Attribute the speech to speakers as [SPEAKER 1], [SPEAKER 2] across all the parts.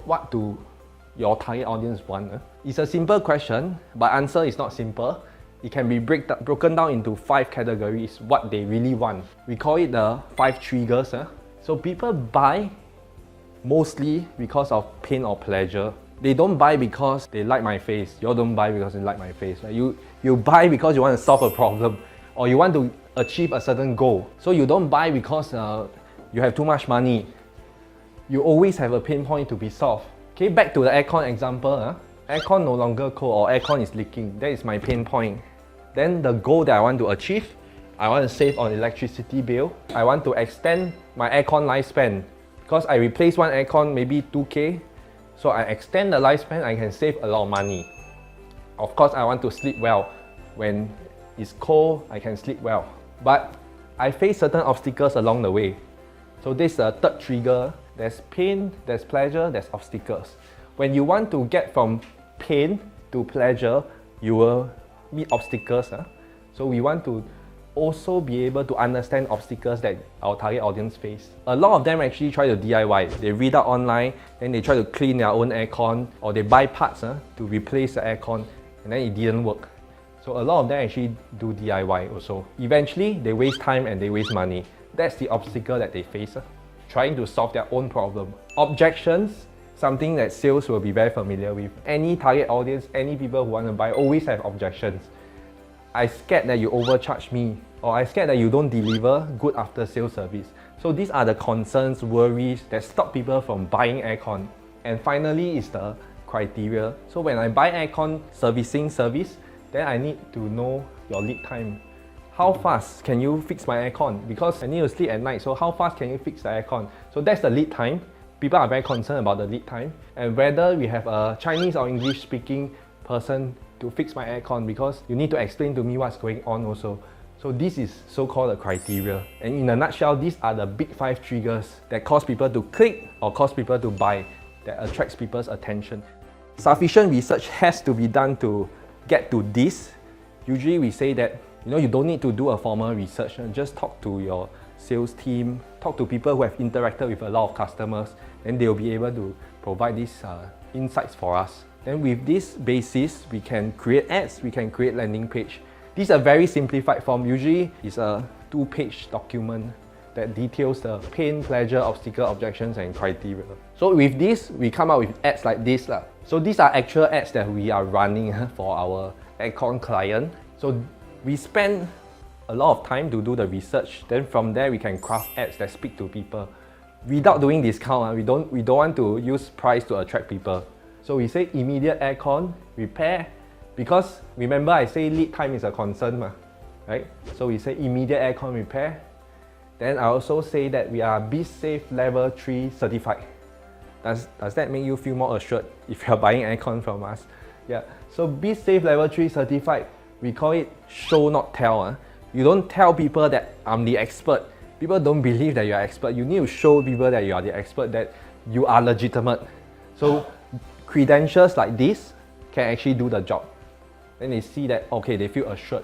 [SPEAKER 1] what do your target audience want? It's a simple question, but answer is not simple. It can be broken down into 5 categories, what they really want. We call it the 5 triggers. So people buy mostly because of pain or pleasure. They don't buy because they like my face. You all don't buy because you like my face. Right? You buy because you want to solve a problem or you want to achieve a certain goal. So you don't buy because you have too much money. You always have a pain point to be solved. Okay, back to the aircon example. Aircon no longer cold or aircon is leaking. That is my pain point. Then the goal that I want to achieve, I want to save on electricity bill. I want to extend my aircon lifespan. Because I replace one aircon maybe 2K. So I extend the lifespan, I can save a lot of money. Of course, I want to sleep well. When it's cold, I can sleep well. But I face certain obstacles along the way. So this is the third trigger. There's pain, there's pleasure, there's obstacles. When you want to get from pain to pleasure, you will meet obstacles. So we want to also be able to understand obstacles that our target audience face. A lot of them actually try to DIY. They read out online, then they try to clean their own aircon, or they buy parts to replace the aircon, and then it didn't work. So a lot of them actually do DIY also. Eventually, they waste time and they waste money. That's the obstacle that they face, trying to solve their own problem. Objections, something that sales will be very familiar with. Any target audience, any people who want to buy always have objections. I'm scared that you overcharge me, or I'm scared that you don't deliver good after sales service. So these are the concerns, worries that stop people from buying aircon. And finally is the criteria. So when I buy aircon servicing service, then I need to know your lead time. How fast can you fix my aircon? Because I need to sleep at night, so how fast can you fix the aircon? So that's the lead time. People are very concerned about the lead time and whether we have a Chinese or English speaking person to fix my aircon, because you need to explain to me what's going on also. So this is so-called a criteria. And in a nutshell, these are the big 5 triggers that cause people to click or cause people to buy, that attracts people's attention. Sufficient research has to be done to get to this. Usually we say that you don't need to do a formal research, just talk to your sales team, talk to people who have interacted with a lot of customers, then they'll be able to provide these insights for us. Then with this basis, we can create ads, we can create landing page. This is a very simplified form. Usually it's a 2-page document that details the pain, pleasure, obstacle, objections and criteria. So with this, we come up with ads like this. So these are actual ads that we are running for our aircon client. So we spend a lot of time to do the research. Then from there, we can craft ads that speak to people. Without doing discount, we don't want to use price to attract people. So we say immediate aircon repair, because remember I say lead time is a concern, right? So we say immediate aircon repair. Then I also say that we are BSafe level 3 certified. Does that make you feel more assured if you're buying aircon from us? Yeah. So BSafe level 3 certified, we call it show not tell. You don't tell people that I'm the expert. People don't believe that you're expert. You need to show people that you are the expert, that you are legitimate. So credentials like this can actually do the job. Then they see that, okay, they feel assured.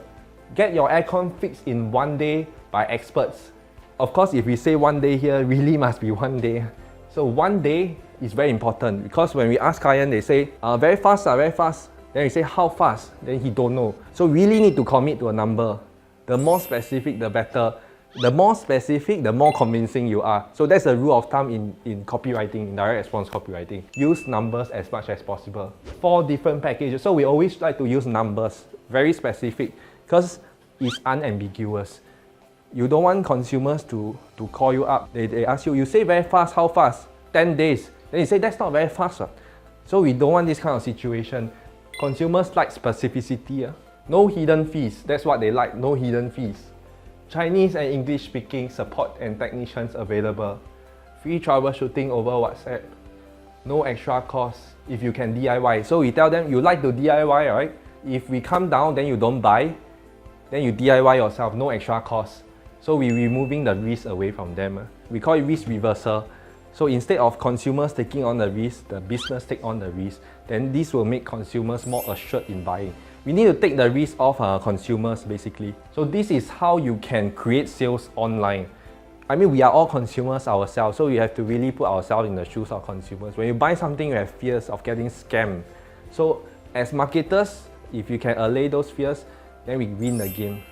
[SPEAKER 1] Get your aircon fixed in 1 day by experts. Of course, if we say 1 day here, really must be 1 day. So 1 day is very important, because when we ask client, they say, very fast, very fast. Then we say, how fast? Then he don't know. So really need to commit to a number. The more specific, the better. The more specific, the more convincing you are. So that's a rule of thumb in copywriting, in direct response copywriting. Use numbers as much as possible. 4 different packages. So we always try to use numbers, very specific, because it's unambiguous. You don't want consumers to call you up. They ask you, you say very fast, how fast? 10 days. Then you say, that's not very fast. So we don't want this kind of situation. Consumers like specificity. No hidden fees. That's what they like, no hidden fees. Chinese and English speaking support and technicians available. Free troubleshooting over WhatsApp. No extra cost if you can DIY. So we tell them, you like to DIY, right? If we come down, then you don't buy. Then you DIY yourself, no extra cost. So we're removing the risk away from them. We call it risk reversal. So instead of consumers taking on the risk, the business take on the risk. Then this will make consumers more assured in buying. We need to take the risk off consumers basically. So this is how you can create sales online. I mean, we are all consumers ourselves, so we have to really put ourselves in the shoes of consumers. When you buy something, you have fears of getting scammed. So as marketers, if you can allay those fears, then we win the game.